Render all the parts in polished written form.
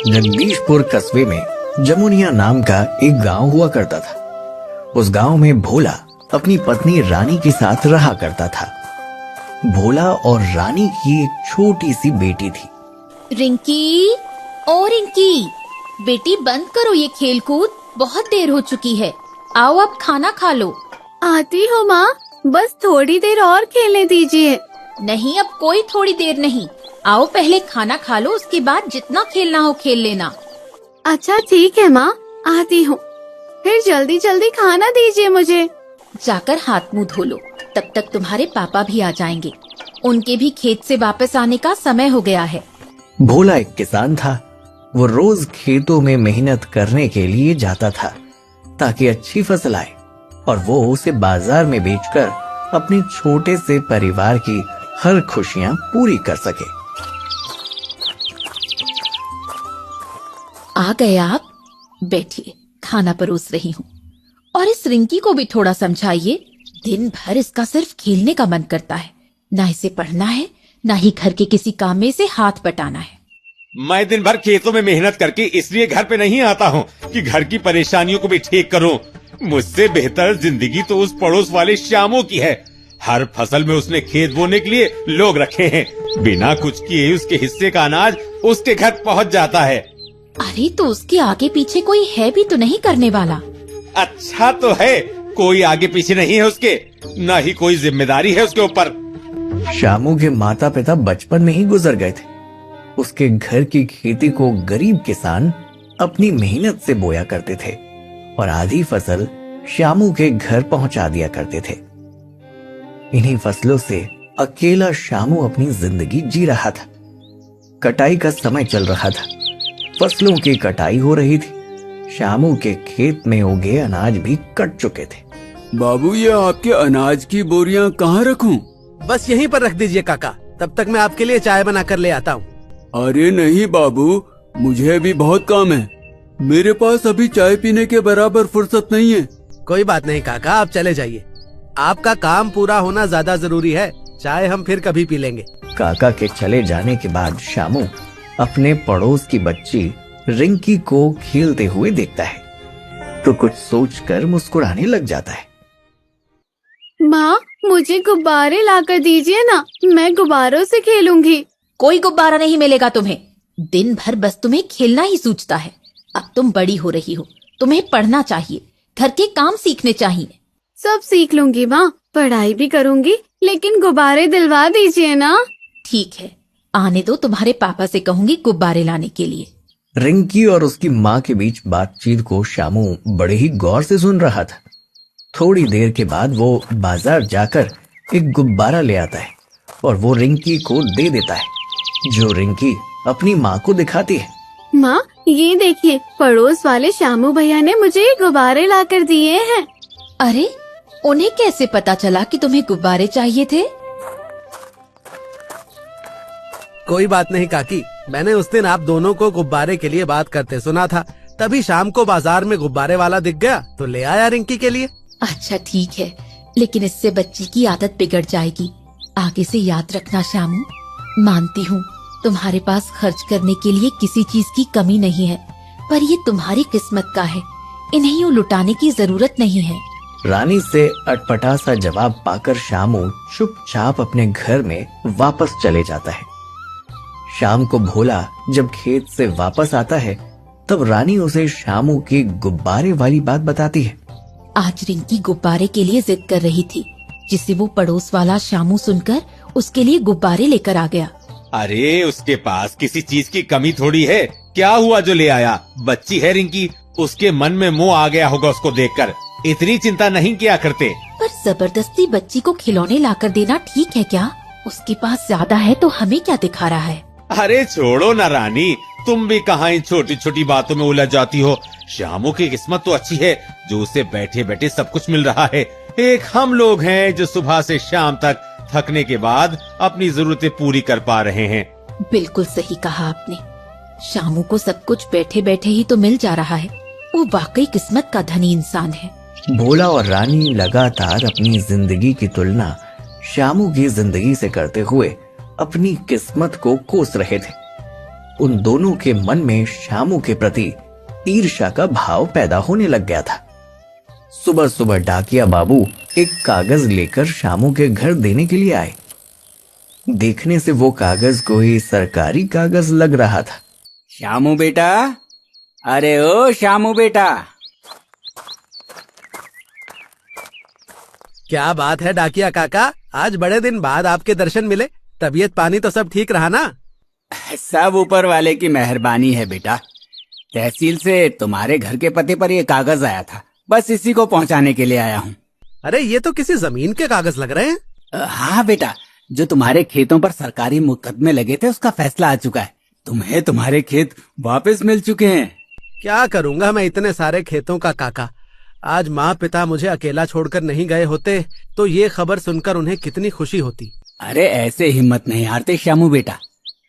जगदीशपुर कस्बे में जमुनिया नाम का एक गांव हुआ करता था। उस गांव में भोला अपनी पत्नी रानी के साथ रहा करता था। भोला और रानी की एक छोटी सी बेटी थी। रिंकी, ओ रिंकी, बेटी बंद करो ये खेल कूद, बहुत देर हो चुकी है। आओ अब खाना खा लो। आती हो माँ, बस थोड़ी देर और खेलने दीजिए। नहीं, अब कोई थोड़ी देर नहीं। आओ पहले खाना खा लो, उसके बाद जितना खेलना हो खेल लेना। अच्छा ठीक है माँ, आती हूँ। फिर जल्दी जल्दी खाना दीजिए मुझे। जाकर हाथ मुंह धो लो, तब तक तुम्हारे पापा भी आ जाएंगे। उनके भी खेत से वापस आने का समय हो गया है। भोला एक किसान था। वो रोज खेतों में मेहनत करने के लिए जाता था ताकि अच्छी फसल आए और वो उसे बाजार में बेचकर अपने छोटे से परिवार की हर खुशियां पूरी कर सके। आ गए आप, बैठिए, खाना परोस रही हूँ। और इस रिंकी को भी थोड़ा समझाइए, दिन भर इसका सिर्फ खेलने का मन करता है। ना इसे पढ़ना है, ना ही घर के किसी काम में इसे हाथ बटाना है। मैं दिन भर खेतों में मेहनत करके इसलिए घर पे नहीं आता हूँ कि घर की परेशानियों को भी ठीक करूँ। मुझसे बेहतर जिंदगी तो उस पड़ोस वाले श्यामू की है। हर फसल में उसने खेत बोने के लिए लोग रखे हैं। बिना कुछ किए उसके हिस्से का अनाज उसके घर पहुँच जाता है। अरे तो उसके आगे पीछे कोई है भी तो नहीं करने वाला। अच्छा तो है, कोई आगे पीछे नहीं है उसके, न ही कोई जिम्मेदारी है उसके ऊपर। श्यामू के माता पिता बचपन में ही गुजर गए थे। उसके घर की खेती को गरीब किसान अपनी मेहनत से बोया करते थे और आधी फसल श्यामू के घर पहुंचा दिया करते थे। इन्हीं फसलों से अकेला श्यामू अपनी जिंदगी जी रहा था। कटाई का समय चल रहा था। फसलों की कटाई हो रही थी। श्यामू के खेत में उगे अनाज भी कट चुके थे। बाबू, ये आपके अनाज की बोरियां कहाँ रखूं? बस यहीं पर रख दीजिए काका, तब तक मैं आपके लिए चाय बना कर ले आता हूँ। अरे नहीं बाबू, मुझे भी बहुत काम है। मेरे पास अभी चाय पीने के बराबर फुर्सत नहीं है। कोई बात नहीं काका, आप चले जाइए। आपका काम पूरा होना ज्यादा जरूरी है। चाय हम फिर कभी पी लेंगे। काका के चले जाने के बाद श्यामू अपने पड़ोस की बच्ची रिंकी को खेलते हुए देखता है तो कुछ सोचकर मुस्कुराने लग जाता है। माँ, मुझे गुब्बारे लाकर दीजिए ना, मैं गुब्बारों से खेलूंगी। कोई गुब्बारा नहीं मिलेगा तुम्हें। दिन भर बस तुम्हें खेलना ही सूझता है। अब तुम बड़ी हो रही हो, तुम्हें पढ़ना चाहिए, घर के काम सीखने चाहिए। सब सीख लूंगी माँ, पढ़ाई भी करूंगी, लेकिन गुब्बारे दिलवा दीजिए ना। ठीक है, आने दो, तुम्हारे पापा से कहूंगी गुब्बारे लाने के लिए। रिंकी और उसकी माँ के बीच बातचीत को श्यामू बड़े ही गौर से सुन रहा था। थोड़ी देर के बाद वो बाजार जाकर एक गुब्बारा ले आता है और वो रिंकी को दे देता है, जो रिंकी अपनी माँ को दिखाती है। माँ, ये देखिए, पड़ोस वाले श्यामू भैया ने मुझे ये गुब्बारे लाकर दिए हैं। अरे, उन्हें कैसे पता चला कि तुम्हें गुब्बारे चाहिए थे? कोई बात नहीं काकी, मैंने उस दिन आप दोनों को गुब्बारे के लिए बात करते सुना था, तभी शाम को बाजार में गुब्बारे वाला दिख गया तो ले आया रिंकी के लिए। अच्छा ठीक है, लेकिन इससे बच्ची की आदत बिगड़ जाएगी। आगे से याद रखना श्यामू। मानती हूँ तुम्हारे पास खर्च करने के लिए किसी चीज की कमी नहीं है, पर ये तुम्हारी किस्मत का है, इन्हें यूँ लुटाने की जरूरत नहीं है। रानी से अटपटा सा जवाब पाकर श्यामू चुपचाप अपने घर में वापस चले जाता है। शाम को भोला जब खेत से वापस आता है तब रानी उसे श्यामू की गुब्बारे वाली बात बताती है। आज रिंकी गुब्बारे के लिए जिद कर रही थी, जिसे वो पड़ोस वाला श्यामू सुनकर उसके लिए गुब्बारे लेकर आ गया। अरे उसके पास किसी चीज की कमी थोड़ी है, क्या हुआ जो ले आया? बच्ची है रिंकी, उसके मन में मोह आ गया होगा उसको देखकर। इतनी चिंता नहीं किया करते। पर जबरदस्ती बच्ची को खिलौने लाकर देना ठीक है क्या? उसके पास ज्यादा है तो हमें क्या दिखा रहा है? अरे छोड़ो ना रानी, तुम भी कहाँ इन छोटी छोटी बातों में उलझ जाती हो। श्यामू की किस्मत तो अच्छी है जो उसे बैठे बैठे सब कुछ मिल रहा है। एक हम लोग हैं जो सुबह से शाम तक थकने के बाद अपनी जरूरतें पूरी कर पा रहे हैं। बिल्कुल सही कहा आपने। श्यामू को सब कुछ बैठे बैठे ही तो मिल जा रहा है। वो वाकई किस्मत का धनी इंसान है। भोला और रानी लगातार अपनी जिंदगी की तुलना श्यामू की जिंदगी से करते हुए अपनी किस्मत को कोस रहे थे। उन दोनों के मन में श्यामू के प्रति ईर्ष्या का भाव पैदा होने लग गया था। सुबह सुबह डाकिया बाबू एक कागज लेकर श्यामू के घर देने के लिए आए। देखने से वो कागज कोई सरकारी कागज लग रहा था। श्यामू बेटा, अरे ओ श्यामू बेटा। क्या बात है डाकिया काका, आज बड़े दिन बाद आपके दर्शन मिले। तबीयत पानी तो सब ठीक रहा ना? सब ऊपर वाले की मेहरबानी है बेटा। तहसील से तुम्हारे घर के पते पर ये कागज आया था, बस इसी को पहुंचाने के लिए आया हूँ। अरे ये तो किसी जमीन के कागज लग रहे हैं। हाँ बेटा, जो तुम्हारे खेतों पर सरकारी मुकदमे लगे थे उसका फैसला आ चुका है। तुम्हें तुम्हारे खेत वापस मिल चुके हैं। क्या करूंगा मैं इतने सारे खेतों का काका। आज माँ पिता मुझे अकेला छोड़कर नहीं गए होते तो ये खबर सुनकर उन्हें कितनी खुशी होती। अरे ऐसे हिम्मत नहीं हारते श्यामू बेटा,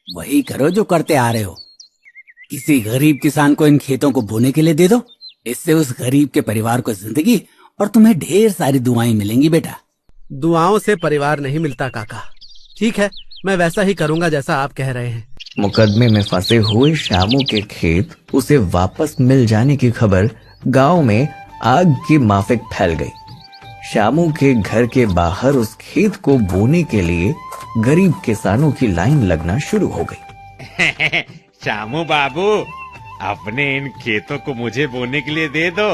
वही करो जो करते आ रहे हो। किसी गरीब किसान को इन खेतों को बोने के लिए दे दो, इससे उस गरीब के परिवार को जिंदगी और तुम्हें ढेर सारी दुआएं मिलेंगी बेटा। दुआओं से परिवार नहीं मिलता काका। ठीक है, मैं वैसा ही करूंगा जैसा आप कह रहे हैं। मुकदमे में फंसे हुए श्यामू के खेत उसे वापस मिल जाने की खबर गांव में आग की माफिक फैल गई। श्यामू के घर के बाहर उस खेत को बोने के लिए गरीब किसानों की लाइन लगना शुरू हो गई। श्यामू बाबू, अपने इन खेतों को मुझे बोने के लिए दे दो,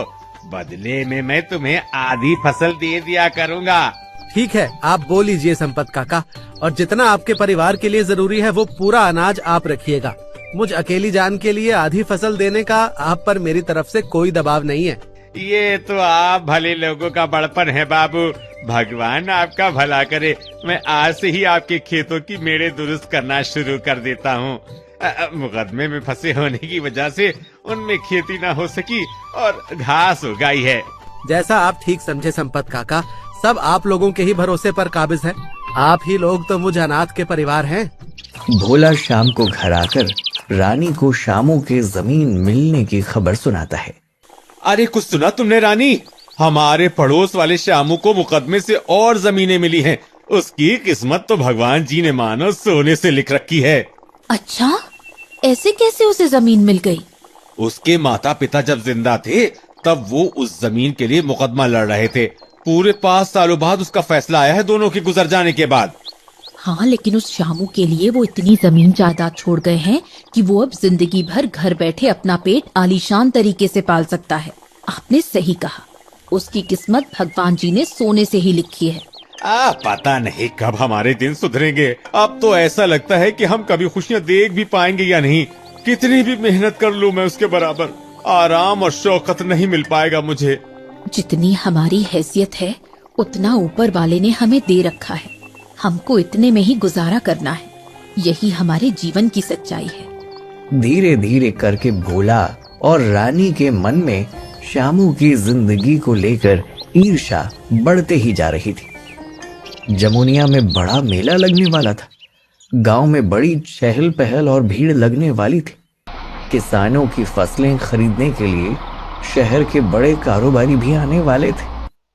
बदले में मैं तुम्हें आधी फसल दे दिया करूंगा। ठीक है, आप बोल लीजिए संपत काका, और जितना आपके परिवार के लिए जरूरी है वो पूरा अनाज आप रखिएगा। मुझ अकेली जान के लिए आधी फसल देने का आप पर मेरी तरफ से कोई दबाव नहीं है। ये तो आप भले लोगों का बड़पन है बाबू, भगवान आपका भला करे। मैं आज से ही आपके खेतों की मेड़े दुरुस्त करना शुरू कर देता हूँ। मुकदमे में फंसे होने की वजह से उनमें खेती ना हो सकी और घास उगाई है। जैसा आप ठीक समझे संपत काका, सब आप लोगों के ही भरोसे पर काबिज है। आप ही लोग तो मुझ अनाथ के परिवार हैं। भोला शाम को घर आकर रानी को श्यामू के जमीन मिलने की खबर सुनाता है। अरे कुछ सुना तुमने रानी? हमारे पड़ोस वाले श्यामू को मुकदमे से और जमीनें मिली हैं। उसकी किस्मत तो भगवान जी ने मानो सोने से लिख रखी है। अच्छा, ऐसे कैसे उसे जमीन मिल गई? उसके माता पिता जब जिंदा थे तब वो उस जमीन के लिए मुकदमा लड़ रहे थे। पूरे 5 सालों बाद उसका फैसला आया है, दोनों के गुजर जाने के बाद। हाँ, लेकिन उस श्यामू के लिए वो इतनी जमीन जायदाद छोड़ गए हैं कि वो अब जिंदगी भर घर बैठे अपना पेट आलीशान तरीके से पाल सकता है। आपने सही कहा, उसकी किस्मत भगवान जी ने सोने से ही लिखी है। पता नहीं कब हमारे दिन सुधरेंगे। अब तो ऐसा लगता है कि हम कभी खुशियाँ देख भी पाएंगे या नहीं। कितनी भी मेहनत कर लूं मैं उसके बराबर आराम और शौकत नहीं मिल पाएगा मुझे। जितनी हमारी हैसियत है उतना ऊपर वाले ने हमें दे रखा है। हमको इतने में ही गुजारा करना है, यही हमारे जीवन की सच्चाई है। धीरे धीरे करके भोला और रानी के मन में श्यामू की जिंदगी को लेकर ईर्ष्या बढ़ते ही जा रही थी। जमुनिया में बड़ा मेला लगने वाला था। गांव में बड़ी चहल पहल और भीड़ लगने वाली थी। किसानों की फसलें खरीदने के लिए शहर के बड़े कारोबारी भी आने वाले थे।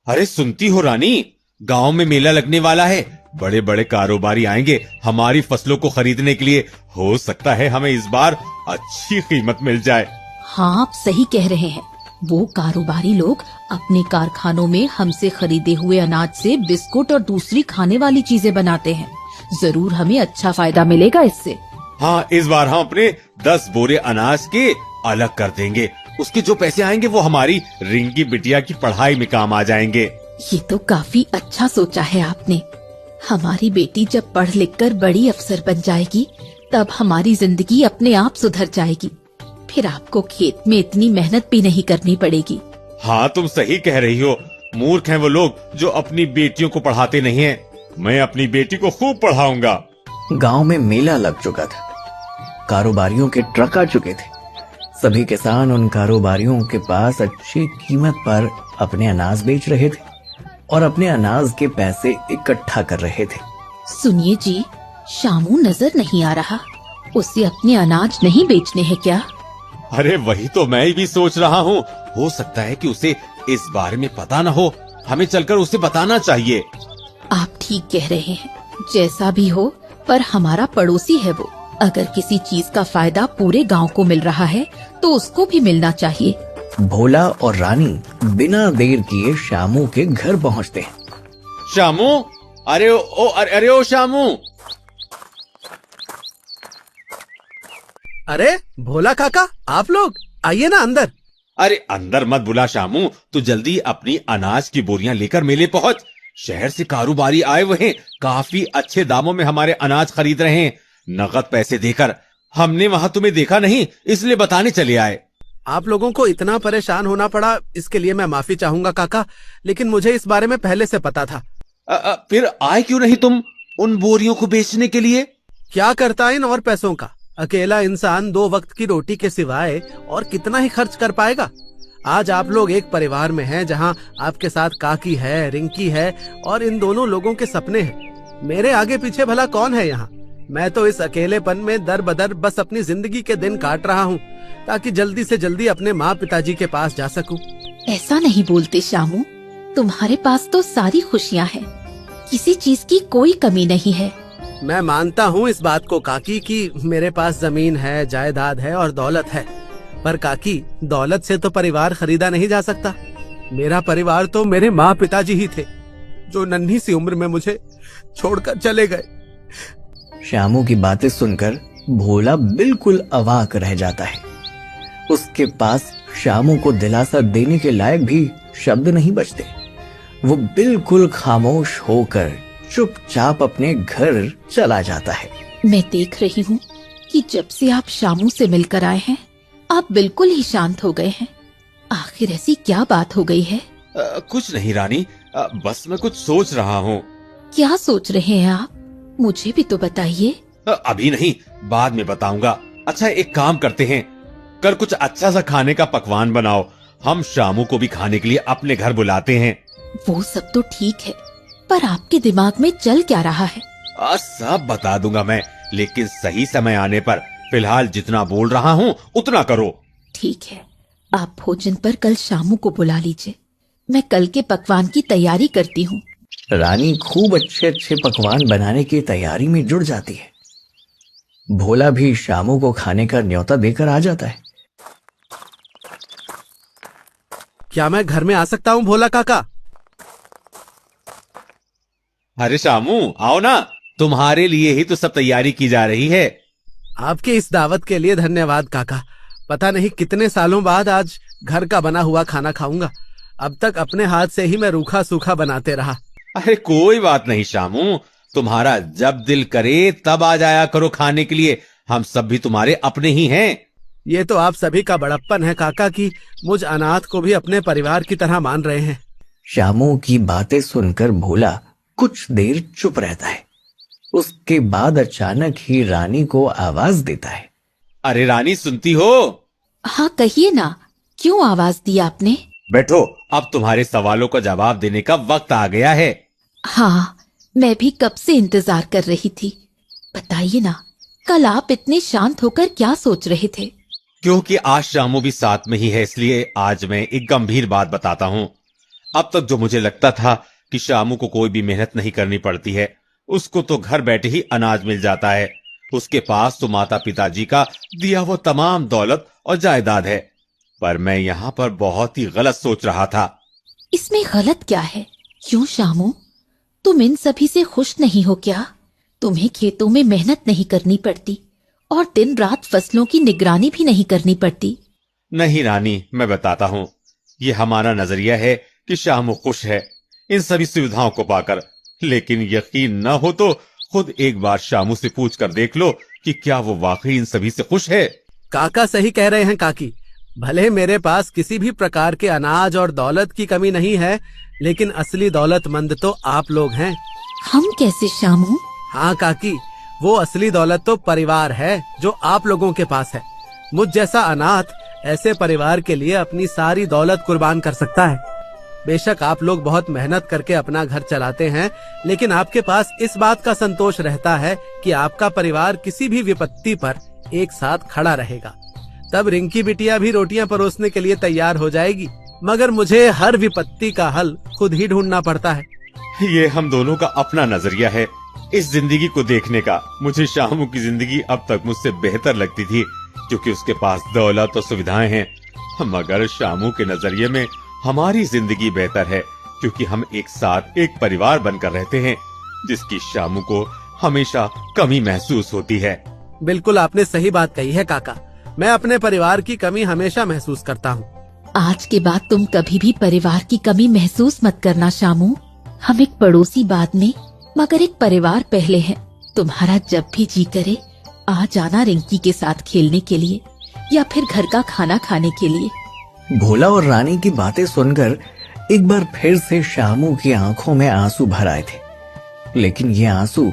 अरे सुनती हो रानी, गांव में मेला लगने वाला है। बड़े बड़े कारोबारी आएंगे हमारी फसलों को खरीदने के लिए। हो सकता है हमें इस बार अच्छी कीमत मिल जाए। हाँ, आप सही कह रहे हैं। वो कारोबारी लोग अपने कारखानों में हमसे खरीदे हुए अनाज से बिस्कुट और दूसरी खाने वाली चीजें बनाते हैं। जरूर हमें अच्छा फायदा मिलेगा इससे। हाँ, इस बार हम अपने 10 बोरे अनाज के अलग कर देंगे। उसके जो पैसे आएंगे वो हमारी रिंकी बिटिया की पढ़ाई में काम आ जाएंगे। ये तो काफी अच्छा सोचा है आपने। हमारी बेटी जब पढ़ लिख कर बड़ी अफसर बन जाएगी तब हमारी जिंदगी अपने आप सुधर जाएगी। फिर आपको खेत में इतनी मेहनत भी नहीं करनी पड़ेगी। हाँ, तुम सही कह रही हो। मूर्ख हैं वो लोग जो अपनी बेटियों को पढ़ाते नहीं हैं। मैं अपनी बेटी को खूब पढ़ाऊंगा। गांव में मेला लग चुका था। कारोबारियों के ट्रक आ चुके थे। सभी किसान उन कारोबारियों के पास अच्छी कीमत पर अपने अनाज बेच रहे थे और अपने अनाज के पैसे इकट्ठा कर रहे थे। सुनिए जी, श्यामू नजर नहीं आ रहा। उसे अपने अनाज नहीं बेचने हैं क्या? अरे वही तो मैं भी सोच रहा हूँ। हो सकता है कि उसे इस बारे में पता न हो। हमें चलकर उसे बताना चाहिए। आप ठीक कह रहे हैं। जैसा भी हो, पर हमारा पड़ोसी है वो। अगर किसी चीज का फायदा पूरे गांव को मिल रहा है तो उसको भी मिलना चाहिए। भोला और रानी बिना देर किए शामू के घर पहुंचते हैं। शामू, अरे ओ शामू। अरे भोला काका, आप लोग आइए ना अंदर। अरे अंदर मत बुला शामू, तू जल्दी अपनी अनाज की बोरियां लेकर मेले पहुंच। शहर से कारोबारी आए हुए हैं, काफी अच्छे दामों में हमारे अनाज खरीद रहे हैं, नगद पैसे देकर। हमने वहां तुम्हें देखा नहीं, इसलिए बताने चले आए। आप लोगों को इतना परेशान होना पड़ा, इसके लिए मैं माफी चाहूंगा काका, लेकिन मुझे इस बारे में पहले से पता था। फिर आए क्यों नहीं तुम उन बोरियों को बेचने के लिए? क्या करता इन और पैसों का? अकेला इंसान 2 वक्त की रोटी के सिवाय और कितना ही खर्च कर पाएगा। आज आप लोग एक परिवार में हैं, जहां आपके साथ काकी है, रिंकी है और इन दोनों लोगों के सपने हैं। मेरे आगे पीछे भला कौन है यहाँ? मैं तो इस अकेलेपन में दर बदर बस अपनी जिंदगी के दिन काट रहा हूँ, ताकि जल्दी से जल्दी अपने माँ पिताजी के पास जा सकूं। ऐसा नहीं बोलते शामू, तुम्हारे पास तो सारी खुशियाँ हैं, किसी चीज की कोई कमी नहीं है। मैं मानता हूँ इस बात को काकी कि मेरे पास जमीन है, जायदाद है और दौलत है, पर काकी दौलत से तो परिवार खरीदा नहीं जा सकता। मेरा परिवार तो मेरे माँ पिताजी ही थे, जो नन्ही सी उम्र में मुझे छोड़कर चले गए। शामू की बातें सुनकर भोला बिल्कुल अवाक रह जाता है। उसके पास शामू को दिलासा देने के लायक भी शब्द नहीं बचते। वो बिल्कुल खामोश होकर चुपचाप अपने घर चला जाता है। मैं देख रही हूँ कि जब से आप शामू से मिलकर आए हैं, आप बिल्कुल ही शांत हो गए हैं। आखिर ऐसी क्या बात हो गई है? कुछ नहीं रानी, बस मैं कुछ सोच रहा हूँ। क्या सोच रहे हैं आप? मुझे भी तो बताइए। अभी नहीं, बाद में बताऊंगा। अच्छा एक काम करते हैं, कल कुछ अच्छा सा खाने का पकवान बनाओ, हम शामू को भी खाने के लिए अपने घर बुलाते हैं। वो सब तो ठीक है, पर आपके दिमाग में चल क्या रहा है? सब बता दूंगा मैं, लेकिन सही समय आने पर। फिलहाल जितना बोल रहा हूँ उतना करो। ठीक है, आप भोजन पर कल शामू को बुला लीजिए, मैं कल के पकवान की तैयारी करती हूँ। रानी खूब अच्छे अच्छे पकवान बनाने की तैयारी में जुड़ जाती है। भोला भी शामू को खाने का न्योता देकर आ जाता है। क्या मैं घर में आ सकता हूँ भोला काका? अरे शामू आओ ना, तुम्हारे लिए ही तो सब तैयारी की जा रही है। आपके इस दावत के लिए धन्यवाद काका। पता नहीं कितने सालों बाद आज घर का बना हुआ खाना खाऊंगा। अब तक अपने हाथ से ही मैं रूखा सूखा बनाते रहा। अरे कोई बात नहीं शामू, तुम्हारा जब दिल करे तब आ जाया करो खाने के लिए, हम सब भी तुम्हारे अपने ही हैं। ये तो आप सभी का बड़प्पन है काका कि मुझ अनाथ को भी अपने परिवार की तरह मान रहे हैं। शामू की बातें सुनकर भोला कुछ देर चुप रहता है। उसके बाद अचानक ही रानी को आवाज देता है। अरे रानी सुनती हो? हाँ कहिए ना, क्यों आवाज दी आपने? बैठो, अब तुम्हारे सवालों का जवाब देने का वक्त आ गया है। हाँ, मैं भी कब से इंतजार कर रही थी। बताइए ना, कल आप इतने शांत होकर क्या सोच रहे थे? क्योंकि आज शामू भी साथ में ही है, इसलिए आज मैं एक गंभीर बात बताता हूँ। अब तक जो मुझे लगता था कि शामू को कोई भी मेहनत नहीं करनी पड़ती है, उसको तो घर बैठे ही अनाज मिल जाता है। उसके पास तो माता पिताजी का दिया वो तमाम दौलत और जायदाद है। पर मैं यहाँ पर बहुत ही गलत सोच रहा था। इसमें गलत क्या है? क्यों शामू, तुम इन सभी से खुश नहीं हो क्या? तुम्हें खेतों में मेहनत नहीं करनी पड़ती और दिन रात फसलों की निगरानी भी नहीं करनी पड़ती। नहीं रानी, मैं बताता हूँ, ये हमारा नजरिया है कि शामू खुश है इन सभी सुविधाओं को पाकर। लेकिन यकीन न हो तो खुद एक बार शामू से पूछ कर देख लो कि क्या वो वाकई इन सभी से खुश है। काका सही कह रहे हैं काकी। भले मेरे पास किसी भी प्रकार के अनाज और दौलत की कमी नहीं है, लेकिन असली दौलतमंद तो आप लोग हैं। हम कैसे शामू? हाँ काकी, वो असली दौलत तो परिवार है जो आप लोगों के पास है। मुझ जैसा अनाथ ऐसे परिवार के लिए अपनी सारी दौलत कुर्बान कर सकता है। बेशक आप लोग बहुत मेहनत करके अपना घर चलाते हैं, लेकिन आपके पास इस बात का संतोष रहता है कि आपका परिवार किसी भी विपत्ति पर एक साथ खड़ा रहेगा। तब रिंकी बिटिया भी रोटियां परोसने के लिए तैयार हो जाएगी, मगर मुझे हर विपत्ति का हल खुद ही ढूंढना पड़ता है। ये हम दोनों का अपना नजरिया है, इस जिंदगी को देखने का। मुझे शामू की जिंदगी अब तक मुझसे बेहतर लगती थी, क्योंकि उसके पास दौलत और सुविधाएं हैं। मगर शामू के नजरिए में हमारी जिंदगी बेहतर है, क्योंकि हम एक साथ एक परिवार बनकर रहते हैं, जिसकी शामू को हमेशा कमी महसूस होती है। बिल्कुल आपने सही बात कही है काका। मैं अपने परिवार की कमी हमेशा महसूस करता हूँ। आज के बाद तुम कभी भी परिवार की कमी महसूस मत करना शामू। हम एक पड़ोसी बाद में, मगर एक परिवार पहले है। तुम्हारा जब भी जी करे आ जाना रिंकी के साथ खेलने के लिए या फिर घर का खाना खाने के लिए। भोला और रानी की बातें सुनकर एक बार फिर से शामू की आंखों में आंसू भर आए थे, लेकिन ये आंसू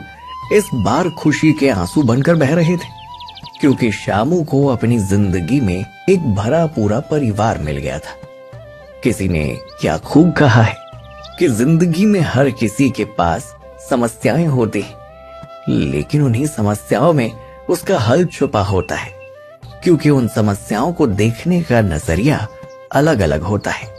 इस बार खुशी के आंसू बनकर बह रहे थे, क्योंकि शामू को अपनी जिंदगी में एक भरा पूरा परिवार मिल गया था। किसी ने क्या खूब कहा है कि जिंदगी में हर किसी के पास समस्याएं होती हैं, लेकिन उन्हीं समस्याओं में उसका हल छुपा होता है, क्योंकि उन समस्याओं को देखने का नजरिया अलग अलग होता है।